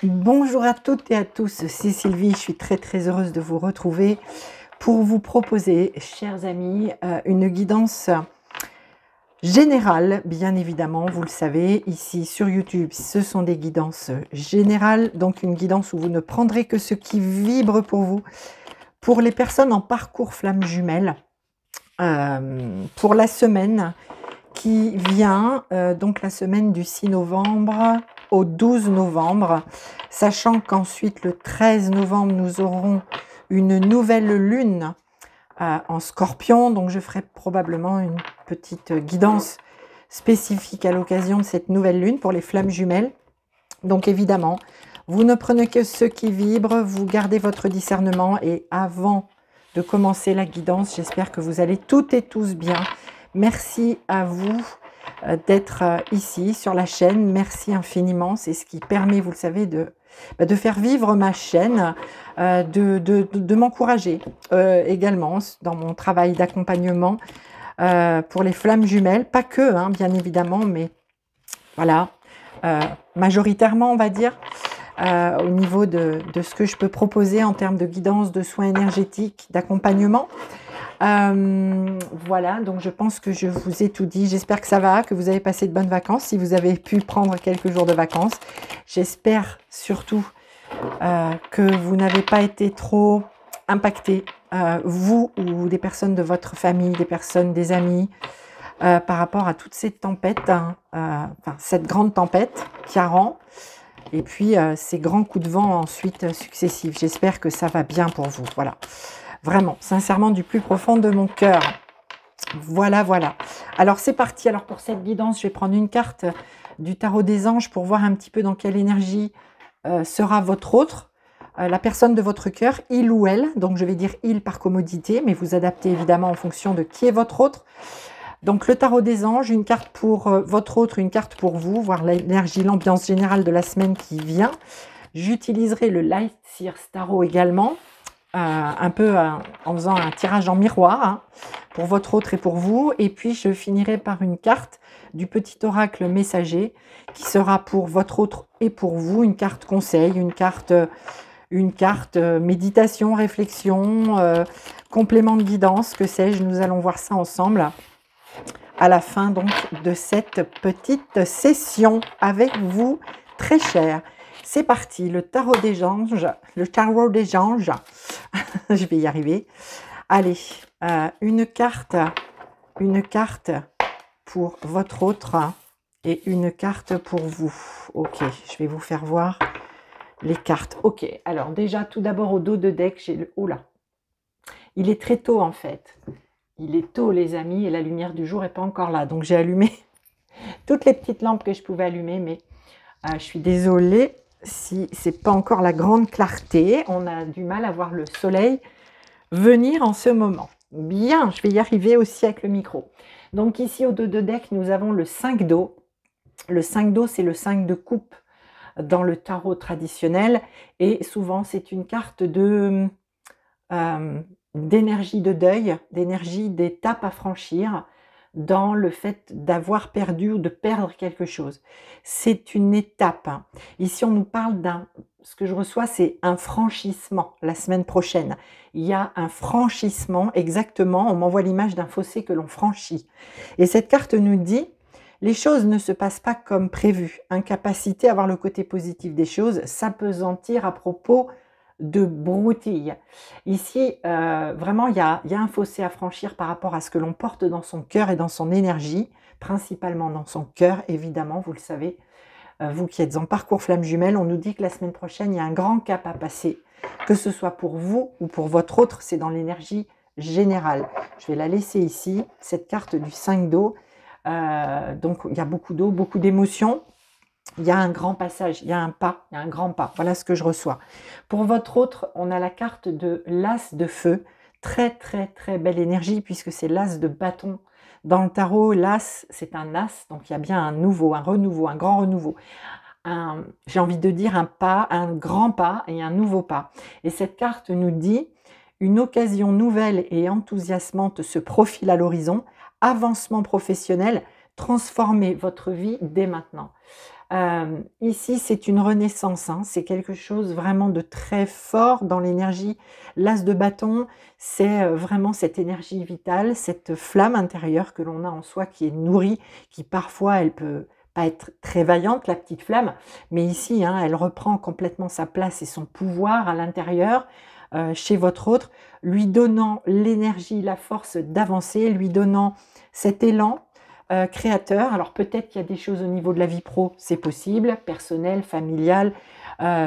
Bonjour à toutes et à tous, c'est Sylvie, je suis très heureuse de vous retrouver pour vous proposer, chers amis, une guidance générale, bien évidemment, vous le savez, ici sur YouTube, ce sont des guidances générales, donc une guidance où vous ne prendrez que ce qui vibre pour vous. Pour les personnes en parcours flamme jumelle, pour la semaine qui vient, donc la semaine du 6 novembre au 12 novembre, sachant qu'ensuite le 13 novembre, nous aurons une nouvelle lune en Scorpion, donc je ferai probablement une petite guidance spécifique à l'occasion de cette nouvelle lune pour les flammes jumelles. Donc évidemment, vous ne prenez que ce qui vibre, vous gardez votre discernement et avant de commencer la guidance, j'espère que vous allez toutes et tous bien. Merci à vous d'être ici sur la chaîne, merci infiniment, c'est ce qui permet, vous le savez, de faire vivre ma chaîne, de m'encourager également dans mon travail d'accompagnement pour les flammes jumelles, pas que, hein, bien évidemment, mais voilà, majoritairement on va dire, au niveau de ce que je peux proposer en termes de guidance, de soins énergétiques, d'accompagnement. Voilà, donc je pense que je vous ai tout dit. J'espère que ça va, que vous avez passé de bonnes vacances, si vous avez pu prendre quelques jours de vacances. J'espère surtout que vous n'avez pas été trop impactés, vous ou des personnes de votre famille, des personnes, des amis, par rapport à toute cette tempête, hein, enfin, cette grande tempête qui rend, et puis ces grands coups de vent ensuite successifs. J'espère que ça va bien pour vous, voilà. Vraiment, sincèrement, du plus profond de mon cœur. Voilà. Alors, c'est parti. Alors, pour cette guidance, je vais prendre une carte du tarot des anges pour voir un petit peu dans quelle énergie sera votre autre, la personne de votre cœur, il ou elle. Donc, je vais dire il par commodité, mais vous adaptez évidemment en fonction de qui est votre autre. Donc, le tarot des anges, une carte pour votre autre, une carte pour vous, voir l'énergie, l'ambiance générale de la semaine qui vient. J'utiliserai le Light Seers Tarot également. Un peu en faisant un tirage en miroir, hein, pour votre autre et pour vous. Et puis, je finirai par une carte du petit oracle messager qui sera pour votre autre et pour vous. Une carte conseil, une carte méditation, réflexion, complément de guidance, que sais-je. Nous allons voir ça ensemble à la fin donc de cette petite session avec vous, très chers. C'est parti, le tarot des anges, je vais y arriver. Allez, une carte pour votre autre et une carte pour vous. Ok, je vais vous faire voir les cartes. Ok, alors déjà, tout d'abord au dos de deck, j'ai le... Oula, il est très tôt en fait. Il est tôt les amis et la lumière du jour n'est pas encore là. Donc j'ai allumé toutes les petites lampes que je pouvais allumer, mais je suis désolée si c'est pas encore la grande clarté. On a du mal à voir le soleil venir en ce moment. Bien, je vais y arriver aussi avec le micro. Donc ici au dos de deck, nous avons le 5 d'eau. Le 5 d'eau, c'est le 5 de coupe dans le tarot traditionnel. Et souvent, c'est une carte de d'énergie de deuil, d'énergie d'étape à franchir dans le fait d'avoir perdu ou de perdre quelque chose. C'est une étape. Ici, on nous parle d'un... Ce que je reçois, c'est un franchissement la semaine prochaine. Il y a un franchissement, exactement. On m'envoie l'image d'un fossé que l'on franchit. Et cette carte nous dit, les choses ne se passent pas comme prévu. Incapacité à voir le côté positif des choses, s'apesantir à propos de broutilles. Ici, vraiment, il y a un fossé à franchir par rapport à ce que l'on porte dans son cœur et dans son énergie, principalement dans son cœur, évidemment, vous le savez. Vous qui êtes en parcours flamme jumelle, on nous dit que la semaine prochaine, il y a un grand cap à passer, que ce soit pour vous ou pour votre autre, c'est dans l'énergie générale. Je vais la laisser ici, cette carte du 5 d'eau. Donc, il y a beaucoup d'eau, beaucoup d'émotions. Il y a un grand passage, il y a un pas, il y a un grand pas. Voilà ce que je reçois. Pour votre autre, on a la carte de l'as de feu. Très belle énergie puisque c'est l'as de bâton. Dans le tarot, l'as, c'est un as. Donc, il y a bien un nouveau, un renouveau, un grand renouveau. J'ai envie de dire un pas, un grand pas et un nouveau pas. Et cette carte nous dit une occasion nouvelle et enthousiasmante se profile à l'horizon. Avancement professionnel, transformez votre vie dès maintenant. Ici, c'est une renaissance, hein, c'est quelque chose vraiment de très fort dans l'énergie. L'as de bâton, c'est vraiment cette énergie vitale, cette flamme intérieure que l'on a en soi qui est nourrie, qui parfois elle peut pas être très vaillante, la petite flamme, mais ici, hein, elle reprend complètement sa place et son pouvoir à l'intérieur, chez votre autre, lui donnant l'énergie, la force d'avancer, lui donnant cet élan créateur. Alors peut-être qu'il y a des choses au niveau de la vie pro, c'est possible, personnel, familial,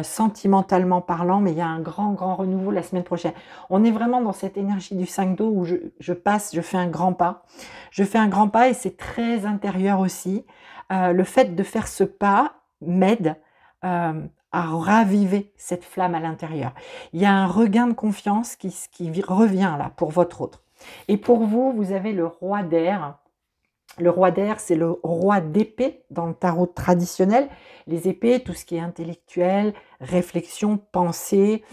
sentimentalement parlant, mais il y a un grand, grand renouveau la semaine prochaine. On est vraiment dans cette énergie du 5 d'eau où je fais un grand pas. Je fais un grand pas et c'est très intérieur aussi. Le fait de faire ce pas m'aide à raviver cette flamme à l'intérieur. Il y a un regain de confiance qui revient là pour votre autre. Et pour vous, vous avez le roi d'air. Le roi d'air, c'est le roi d'épée dans le tarot traditionnel. Les épées, tout ce qui est intellectuel, réflexion, pensée,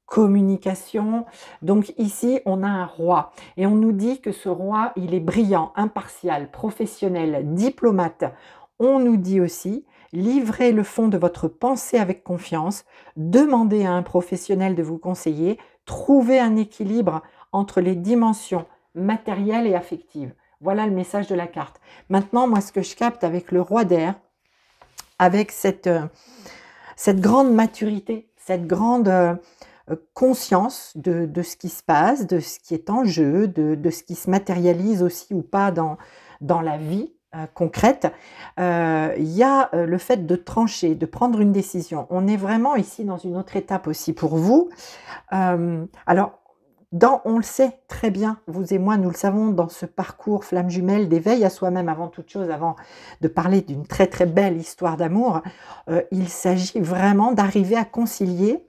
communication. Donc ici, on a un roi. Et on nous dit que ce roi, il est brillant, impartial, professionnel, diplomate. On nous dit aussi, livrez le fond de votre pensée avec confiance, demandez à un professionnel de vous conseiller, trouvez un équilibre entre les dimensions matérielles et affectives. Voilà le message de la carte. Maintenant, moi, ce que je capte avec le roi d'air, avec cette grande maturité, cette grande conscience de ce qui se passe, de ce qui est en jeu, de ce qui se matérialise aussi ou pas dans la vie concrète, il y a le fait de trancher, de prendre une décision. On est vraiment ici dans une autre étape aussi pour vous. Alors, on le sait très bien, vous et moi, nous le savons, dans ce parcours flamme jumelle d'éveil à soi-même, avant toute chose, avant de parler d'une très très belle histoire d'amour, il s'agit vraiment d'arriver à concilier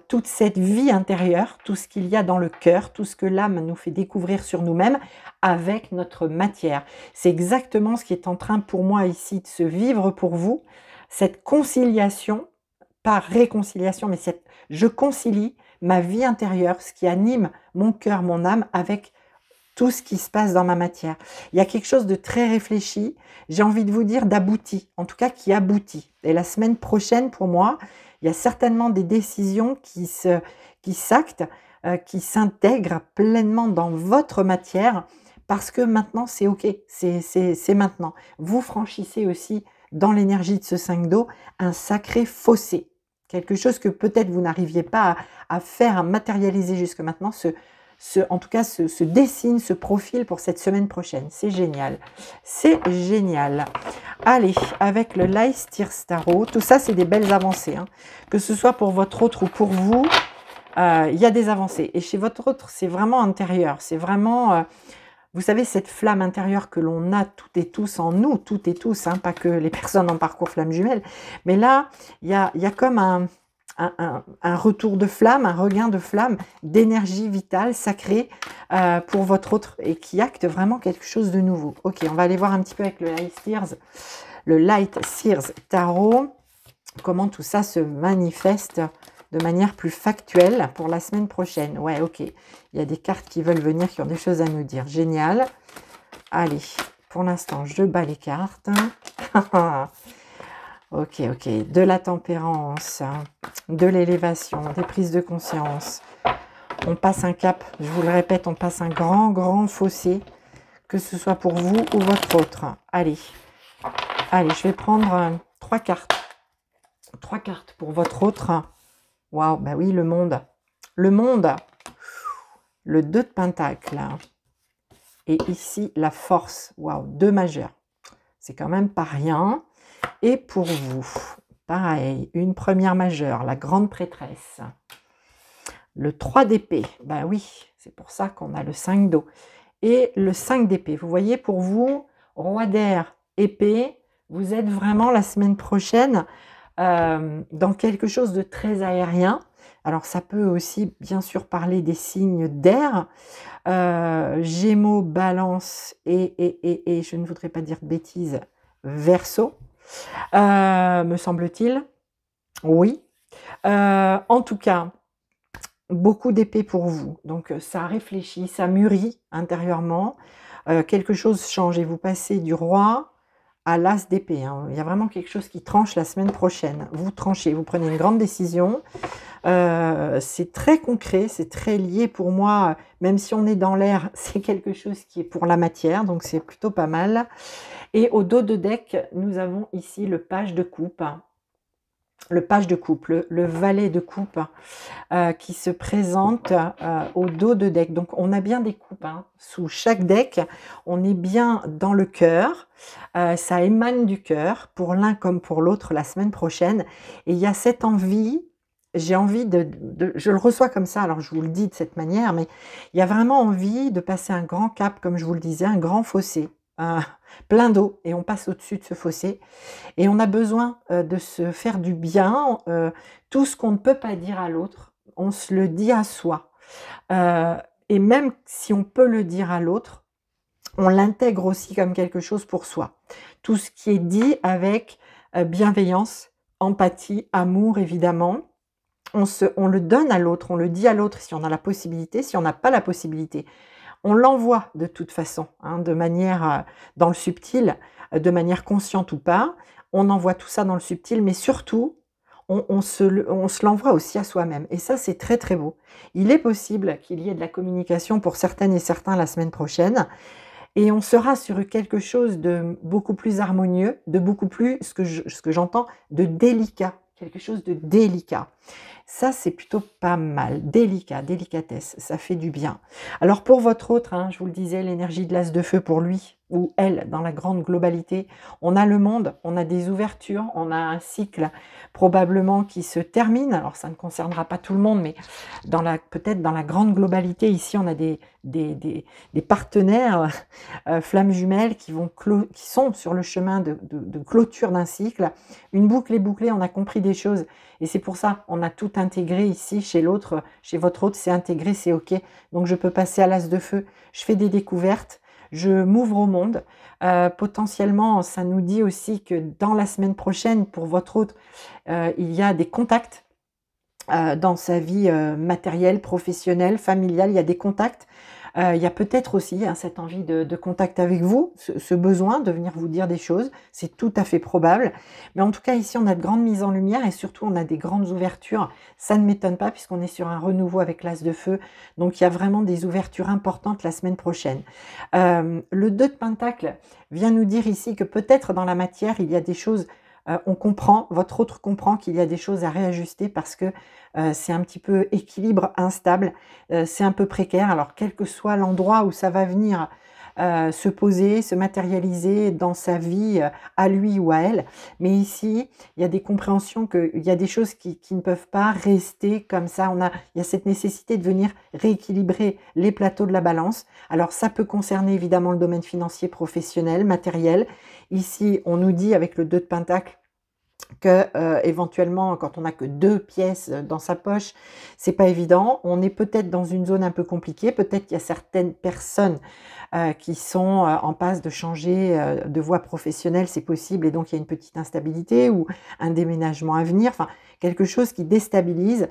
toute cette vie intérieure, tout ce qu'il y a dans le cœur, tout ce que l'âme nous fait découvrir sur nous-mêmes avec notre matière. C'est exactement ce qui est en train pour moi ici de se vivre pour vous, cette conciliation, pas réconciliation, mais je concilie ma vie intérieure, ce qui anime mon cœur, mon âme, avec tout ce qui se passe dans ma matière. Il y a quelque chose de très réfléchi, j'ai envie de vous dire d'abouti, en tout cas qui aboutit. Et la semaine prochaine, pour moi, il y a certainement des décisions qui s'actent, qui s'intègrent pleinement dans votre matière, parce que maintenant c'est ok, c'est maintenant. Vous franchissez aussi dans l'énergie de ce 5 d'eau un sacré fossé. Quelque chose que peut-être vous n'arriviez pas à faire, à matérialiser jusque maintenant, en tout cas se dessine, se profile pour cette semaine prochaine. C'est génial. C'est génial. Allez, avec le Light Tears Tarot, tout ça c'est des belles avancées. Hein. Que ce soit pour votre autre ou pour vous, il y a des avancées. Et chez votre autre, c'est vraiment intérieur. C'est vraiment... vous savez, cette flamme intérieure que l'on a toutes et tous en nous, toutes et tous, hein, pas que les personnes en parcours flamme jumelle, mais là, il y a comme un retour de flamme, un regain de flamme, d'énergie vitale, sacrée pour votre autre et qui acte vraiment quelque chose de nouveau. Ok, on va aller voir un petit peu avec le Light Tears Tarot, comment tout ça se manifeste de manière plus factuelle pour la semaine prochaine. Ouais, ok. Il y a des cartes qui veulent venir, qui ont des choses à nous dire. Génial. Allez, pour l'instant, je bats les cartes. Ok, ok. De la tempérance, de l'élévation, des prises de conscience. On passe un cap, je vous le répète, on passe un grand, grand fossé, que ce soit pour vous ou votre autre. Allez, allez, je vais prendre 3 cartes. 3 cartes pour votre autre. Waouh, bah oui, le monde. Le monde. Le 2 de Pentacle. Et ici, la force. Waouh, 2 majeurs. C'est quand même pas rien. Et pour vous, pareil, une première majeure, la grande prêtresse. Le 3 d'épée. Bah oui, c'est pour ça qu'on a le 5 d'eau. Et le 5 d'épée. Vous voyez, pour vous, roi d'air, épée, vous êtes vraiment la semaine prochaine dans quelque chose de très aérien. Alors ça peut aussi bien sûr parler des signes d'air, Gémeaux, Balance et je ne voudrais pas dire de bêtises, Verseau, me semble-t-il. Oui. En tout cas, beaucoup d'épée pour vous. Donc ça réfléchit, ça mûrit intérieurement. Quelque chose change et vous passez du roi à l'as d'épée, hein. Il y a vraiment quelque chose qui tranche la semaine prochaine. Vous tranchez, vous prenez une grande décision. C'est très concret, c'est très lié pour moi, même si on est dans l'air, c'est quelque chose qui est pour la matière, donc c'est plutôt pas mal. Et au dos de deck, nous avons ici le page de coupe, le page de coupe, le valet de coupe qui se présente au dos de deck. Donc on a bien des coupes hein. Sous chaque deck, on est bien dans le cœur, ça émane du cœur pour l'un comme pour l'autre la semaine prochaine. Et il y a cette envie, j'ai envie je le reçois comme ça, alors je vous le dis de cette manière, mais il y a vraiment envie de passer un grand cap, comme je vous le disais, un grand fossé, plein d'eau, et on passe au-dessus de ce fossé. Et on a besoin de se faire du bien, tout ce qu'on ne peut pas dire à l'autre, on se le dit à soi. Et même si on peut le dire à l'autre, on l'intègre aussi comme quelque chose pour soi. Tout ce qui est dit avec bienveillance, empathie, amour évidemment, on le donne à l'autre, on le dit à l'autre si on a la possibilité, si on n'a pas la possibilité. On l'envoie de toute façon, hein, de manière dans le subtil, de manière consciente ou pas. On envoie tout ça dans le subtil, mais surtout, on se l'envoie aussi à soi-même. Et ça, c'est très très beau. Il est possible qu'il y ait de la communication pour certaines et certains la semaine prochaine. Et on sera sur quelque chose de beaucoup plus harmonieux, de beaucoup plus, ce que j'entends, de délicat. Quelque chose de délicat. Ça, c'est plutôt pas mal. Délicat, délicatesse, ça fait du bien. Alors pour votre autre, hein, je vous le disais, l'énergie de l'as de feu pour lui, ou elle, dans la grande globalité, on a le monde, on a des ouvertures, on a un cycle probablement qui se termine. Alors ça ne concernera pas tout le monde, mais peut-être dans la grande globalité, ici on a des partenaires flammes jumelles qui sont sur le chemin de clôture d'un cycle. Une boucle est bouclée, on a compris des choses. Et c'est pour ça, on a tout intégré ici, chez l'autre, chez votre autre, c'est intégré, c'est OK. Donc je peux passer à l'as de feu, je fais des découvertes, je m'ouvre au monde. Potentiellement, ça nous dit aussi que dans la semaine prochaine, pour votre autre, il y a des contacts dans sa vie matérielle, professionnelle, familiale, il y a des contacts. Il y a peut-être aussi hein, cette envie de contact avec vous, ce besoin de venir vous dire des choses, c'est tout à fait probable. Mais en tout cas, ici, on a de grandes mises en lumière et surtout, on a des grandes ouvertures. Ça ne m'étonne pas puisqu'on est sur un renouveau avec l'as de feu. Donc, il y a vraiment des ouvertures importantes la semaine prochaine. Le 2 de Pentacle vient nous dire ici que peut-être dans la matière, il y a des choses on comprend, votre autre comprend qu'il y a des choses à réajuster parce que c'est un petit peu équilibre instable, c'est un peu précaire. Alors quel que soit l'endroit où ça va venir se poser, se matérialiser dans sa vie à lui ou à elle, mais ici il y a des compréhensions qu'il y a des choses qui ne peuvent pas rester comme ça. Il y a cette nécessité de venir rééquilibrer les plateaux de la balance. Alors ça peut concerner évidemment le domaine financier, professionnel, matériel. Ici on nous dit avec le 2 de Pentacle que éventuellement quand on n'a que 2 pièces dans sa poche, c'est pas évident. On est peut-être dans une zone un peu compliquée, peut-être qu'il y a certaines personnes qui sont en passe de changer de voie professionnelle, c'est possible, et donc il y a une petite instabilité ou un déménagement à venir, enfin quelque chose qui déstabilise,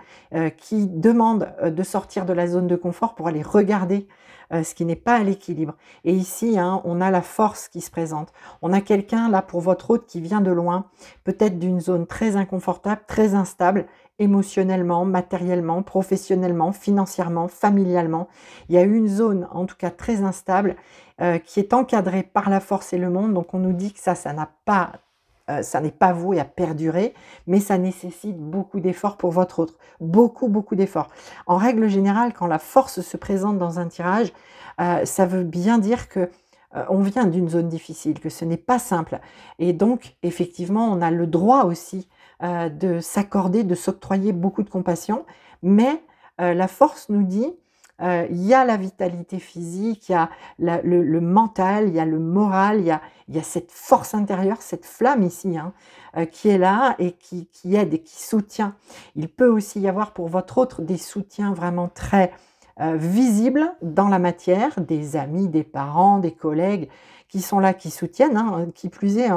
qui demande de sortir de la zone de confort pour aller regarder ce qui n'est pas à l'équilibre. Et ici, hein, on a la force qui se présente. On a quelqu'un là pour votre autre qui vient de loin, peut-être d'une zone très inconfortable, très instable, émotionnellement, matériellement, professionnellement, financièrement, familialement. Il y a une zone, en tout cas très instable, qui est encadrée par la force et le monde. Donc on nous dit que ça n'est pas voué à perdurer, mais ça nécessite beaucoup d'efforts pour votre autre. Beaucoup, beaucoup d'efforts. En règle générale, quand la force se présente dans un tirage, ça veut bien dire que on vient d'une zone difficile, que ce n'est pas simple. Et donc, effectivement, on a le droit aussi de s'accorder, de s'octroyer beaucoup de compassion. Mais la force nous dit, il y a la vitalité physique, il y a le mental, il y a le moral, il y a cette force intérieure, cette flamme ici, hein, qui est là et qui aide et qui soutient. Il peut aussi y avoir pour votre autre des soutiens vraiment très visibles dans la matière, des amis, des parents, des collègues qui sont là, qui soutiennent, hein, qui plus est,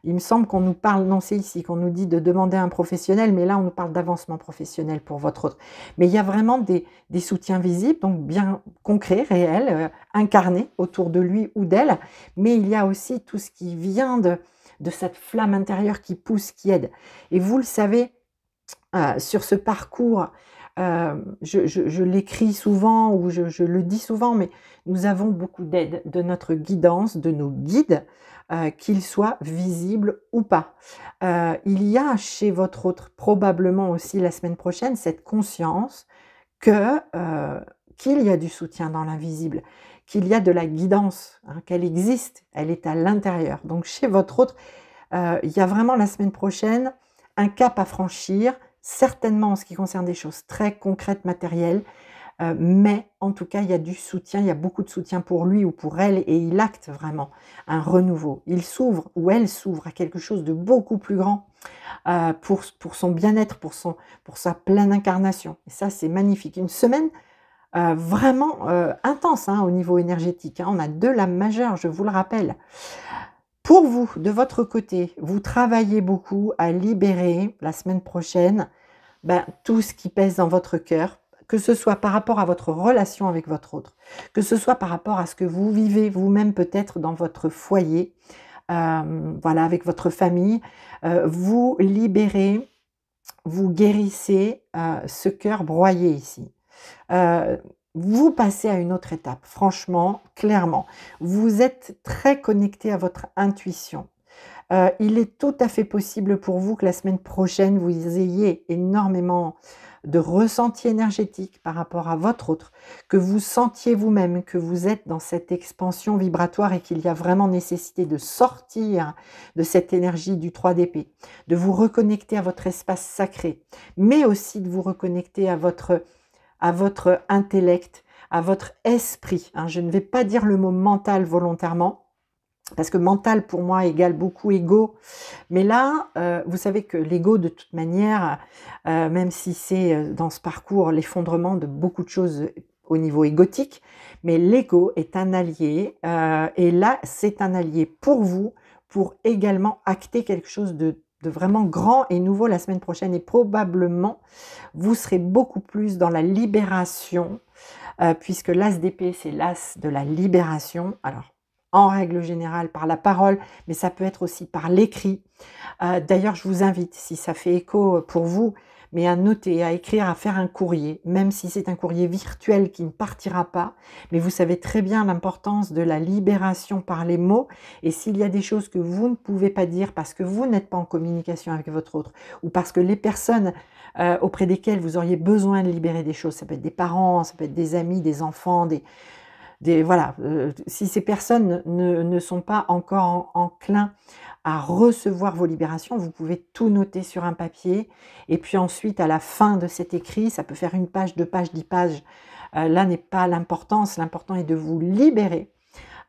il me semble qu'on nous parle, non c'est ici, qu'on nous dit de demander un professionnel, mais là on nous parle d'avancement professionnel pour votre autre. Mais il y a vraiment des soutiens visibles, donc bien concrets, réels, incarnés autour de lui ou d'elle, mais il y a aussi tout ce qui vient de cette flamme intérieure qui pousse, qui aide. Et vous le savez, sur ce parcours, je l'écris souvent ou je le dis souvent, mais nous avons beaucoup d'aide de notre guidance, de nos guides, qu'ils soient visibles ou pas. Il y a chez votre autre, probablement aussi la semaine prochaine, cette conscience que, qu'il y a du soutien dans l'invisible, qu'il y a de la guidance, hein, qu'elle existe, elle est à l'intérieur. Donc chez votre autre, il y a vraiment la semaine prochaine un cap à franchir, certainement en ce qui concerne des choses très concrètes, matérielles, mais en tout cas, il y a du soutien, il y a beaucoup de soutien pour lui ou pour elle et il acte vraiment un renouveau. Il s'ouvre ou elle s'ouvre à quelque chose de beaucoup plus grand pour son bien-être, pour sa pleine incarnation. Et ça, c'est magnifique. Une semaine vraiment intense hein, au niveau énergétique. Hein. On a de la majeure, je vous le rappelle. Pour vous, de votre côté, vous travaillez beaucoup à libérer la semaine prochaine tout ce qui pèse dans votre cœur, que ce soit par rapport à votre relation avec votre autre, que ce soit par rapport à ce que vous vivez vous-même peut-être dans votre foyer, voilà, avec votre famille. Vous libérez, vous guérissez ce cœur broyé ici. Vous passez à une autre étape, franchement, clairement. Vous êtes très connecté à votre intuition. Il est tout à fait possible pour vous que la semaine prochaine, vous ayez énormément de ressenti énergétique par rapport à votre autre, que vous sentiez vous-même que vous êtes dans cette expansion vibratoire et qu'il y a vraiment nécessité de sortir de cette énergie du 3 d'épée, de vous reconnecter à votre espace sacré, mais aussi de vous reconnecter à votre intellect, à votre esprit. Hein. Je ne vais pas dire le mot mental volontairement, parce que mental pour moi égale beaucoup ego. Mais là, vous savez que l'ego de toute manière, même si c'est dans ce parcours l'effondrement de beaucoup de choses au niveau égotique, mais l'ego est un allié. Et là, c'est un allié pour vous, pour également acter quelque chose de vraiment grand et nouveau la semaine prochaine. Et probablement, vous serez beaucoup plus dans la libération, puisque l'as d'épée, c'est l'as de la libération. Alors, en règle générale par la parole, mais ça peut être aussi par l'écrit. D'ailleurs, je vous invite, si ça fait écho pour vous, mais à noter, à écrire, à faire un courrier, même si c'est un courrier virtuel qui ne partira pas. Mais vous savez très bien l'importance de la libération par les mots. Et s'il y a des choses que vous ne pouvez pas dire parce que vous n'êtes pas en communication avec votre autre, ou parce que les personnes auprès desquelles vous auriez besoin de libérer des choses, ça peut être des parents, ça peut être des amis, des enfants, voilà, si ces personnes ne sont pas encore enclins à recevoir vos libérations, vous pouvez tout noter sur un papier. Et puis ensuite, à la fin de cet écrit, ça peut faire 1 page, 2 pages, 10 pages. Là n'est pas l'importance. L'important est de vous libérer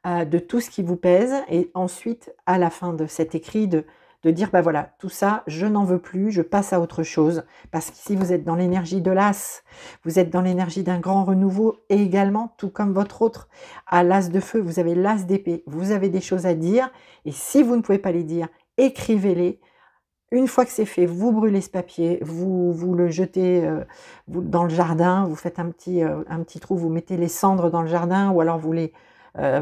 de tout ce qui vous pèse. Et ensuite, à la fin de cet écrit, de dire, voilà, tout ça, je n'en veux plus, je passe à autre chose. Parce qu'ici, vous êtes dans l'énergie de l'as, vous êtes dans l'énergie d'un grand renouveau, et également, tout comme votre autre, à l'as de feu, vous avez l'as d'épée, vous avez des choses à dire, et si vous ne pouvez pas les dire, écrivez-les. Une fois que c'est fait, vous brûlez ce papier, vous le jetez dans le jardin, vous faites un petit trou, vous mettez les cendres dans le jardin, ou alors vous les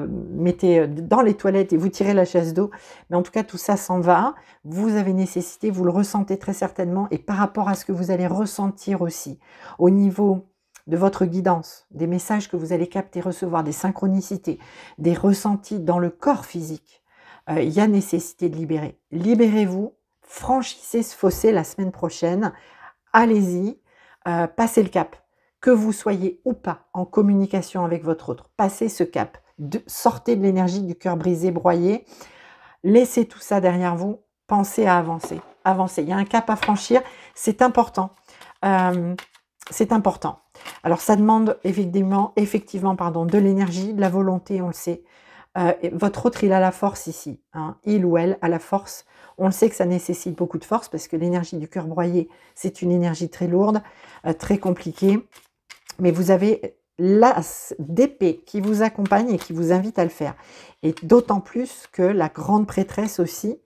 mettez dans les toilettes et vous tirez la chasse d'eau. Mais en tout cas, tout ça s'en va. Vous avez nécessité, vous le ressentez très certainement. Et par rapport à ce que vous allez ressentir aussi, au niveau de votre guidance, des messages que vous allez capter, recevoir, des synchronicités, des ressentis dans le corps physique, il y a nécessité de libérer. Libérez-vous, franchissez ce fossé la semaine prochaine. Allez-y, passez le cap. Que vous soyez ou pas en communication avec votre autre, passez ce cap. Sortez de l'énergie du cœur brisé, broyé, laissez tout ça derrière vous, pensez à avancer. Avancez, il y a un cap à franchir, c'est important. C'est important. Alors ça demande effectivement de l'énergie, de la volonté, on le sait. Votre autre, il a la force ici, hein, il ou elle a la force. On le sait que ça nécessite beaucoup de force parce que l'énergie du cœur broyé, c'est une énergie très lourde, très compliquée. Mais vous avez l'as d'épée qui vous accompagne et qui vous invite à le faire. Et d'autant plus que la grande prêtresse aussi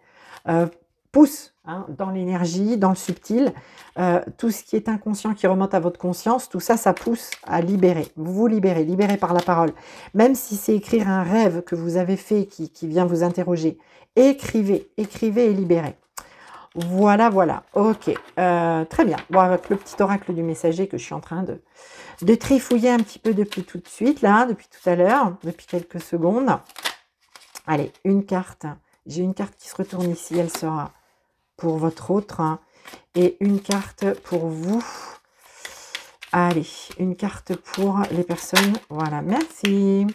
pousse hein, dans l'énergie, dans le subtil. Tout ce qui est inconscient, qui remonte à votre conscience, tout ça, ça pousse à libérer. Vous vous libérez, libérez par la parole. Même si c'est écrire un rêve que vous avez fait qui vient vous interroger, écrivez, écrivez et libérez. Voilà, voilà. Ok, très bien. Bon, avec le petit oracle du messager que je suis en train de trifouiller un petit peu depuis tout de suite, là, depuis tout à l'heure, depuis quelques secondes. Allez, une carte. J'ai une carte qui se retourne ici, elle sera pour votre autre. Hein, et une carte pour vous. Allez, une carte pour les personnes. Voilà, merci.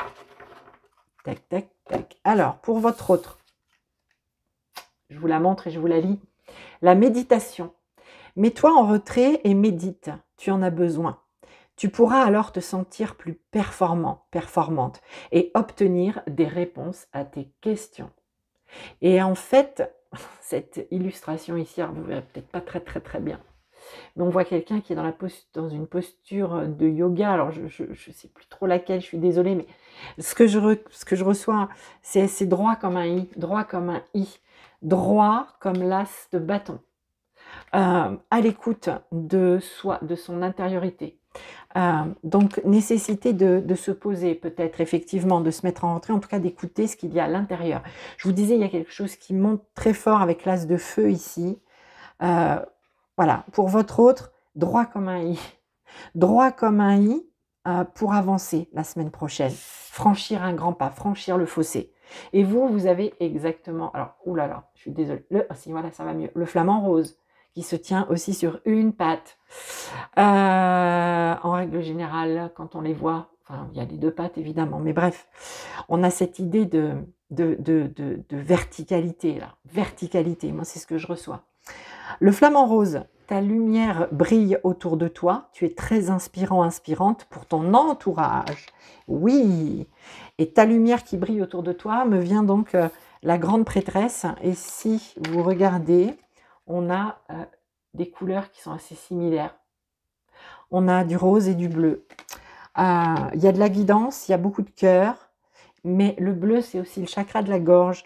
Tac, tac, tac. Alors, pour votre autre, je vous la montre et je vous la lis. La méditation. Mets-toi en retrait et médite. Tu en as besoin. Tu pourras alors te sentir plus performant, performante et obtenir des réponses à tes questions. Et en fait, cette illustration ici, vous ne verrez peut-être pas très bien, mais on voit quelqu'un qui est dans une posture de yoga. Alors, je ne sais plus trop laquelle, je suis désolée, mais ce que je reçois, c'est droit comme un i, droit comme un i, droit comme l'as de bâton, à l'écoute de soi, de son intériorité. Donc, nécessité de se poser, peut-être effectivement, de se mettre en retrait, en tout cas d'écouter ce qu'il y a à l'intérieur. Je vous disais, il y a quelque chose qui monte très fort avec l'as de feu ici. Voilà, pour votre autre, droit comme un i. Droit comme un i pour avancer la semaine prochaine. Franchir un grand pas, franchir le fossé. Et vous avez exactement, alors, oulala, je suis désolée, si voilà, ça va mieux, le flamant rose, qui se tient aussi sur une patte. En règle générale, quand on les voit, enfin, il y a les deux pattes évidemment, mais bref, on a cette idée de verticalité, là. Verticalité, moi c'est ce que je reçois. Le flamant rose, ta lumière brille autour de toi, tu es très inspirant, inspirante pour ton entourage. Oui, et ta lumière qui brille autour de toi me vient donc la grande prêtresse. Et si vous regardez, on a des couleurs qui sont assez similaires. On a du rose et du bleu. Il y a de la guidance, il y a beaucoup de cœur, mais le bleu, c'est aussi le chakra de la gorge.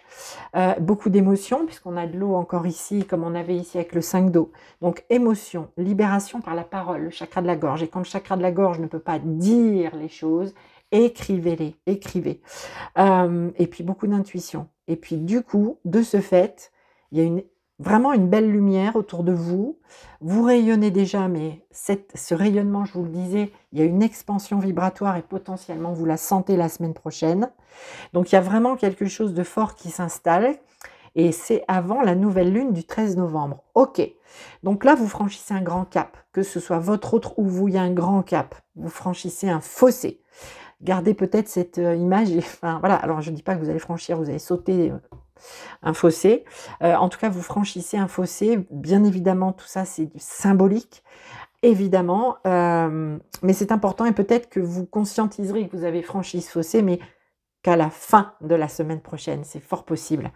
Beaucoup d'émotions, puisqu'on a de l'eau encore ici, comme on avait ici avec le 5 d'eau. Donc, émotion, libération par la parole, le chakra de la gorge. Et quand le chakra de la gorge ne peut pas dire les choses, écrivez-les, écrivez. Et puis, beaucoup d'intuition. Et puis, du coup, de ce fait, il y a vraiment une belle lumière autour de vous. Vous rayonnez déjà, mais ce rayonnement, je vous le disais, il y a une expansion vibratoire et potentiellement, vous la sentez la semaine prochaine. Donc, il y a vraiment quelque chose de fort qui s'installe et c'est avant la nouvelle lune du 13 novembre. Ok, donc là, vous franchissez un grand cap, que ce soit votre autre ou vous, il y a un grand cap. Vous franchissez un fossé. Gardez peut-être cette image. Enfin, voilà, alors je ne dis pas que vous allez franchir, vous allez sauter un fossé. En tout cas, vous franchissez un fossé. Bien évidemment, tout ça, c'est symbolique. Évidemment, mais c'est important et peut-être que vous conscientiserez que vous avez franchi ce fossé, mais qu'à la fin de la semaine prochaine, c'est fort possible.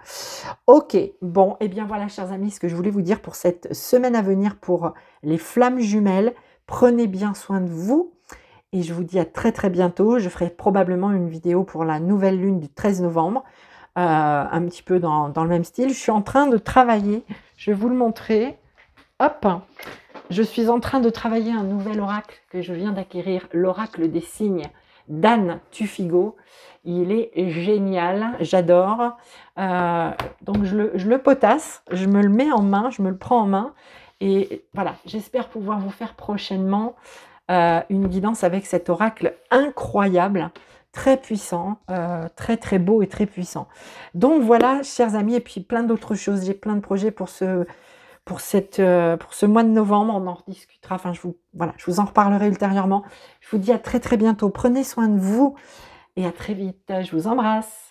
Ok, bon, et bien voilà, chers amis, ce que je voulais vous dire pour cette semaine à venir pour les flammes jumelles. Prenez bien soin de vous et je vous dis à très bientôt. Je ferai probablement une vidéo pour la nouvelle lune du 13 novembre, un petit peu dans le même style. Je suis en train de travailler, je vais vous le montrer. Hop, je suis en train de travailler un nouvel oracle que je viens d'acquérir, l'oracle des signes d'Anne Tufigo. Il est génial, j'adore. Donc je le potasse, je me le mets en main, je me le prends en main. Et voilà, j'espère pouvoir vous faire prochainement une guidance avec cet oracle incroyable, très puissant, très beau et très puissant. Donc voilà, chers amis, et puis plein d'autres choses. J'ai plein de projets pour ce mois de novembre. On en rediscutera. Enfin, je vous en reparlerai ultérieurement. Je vous dis à très bientôt. Prenez soin de vous et à très vite. Je vous embrasse.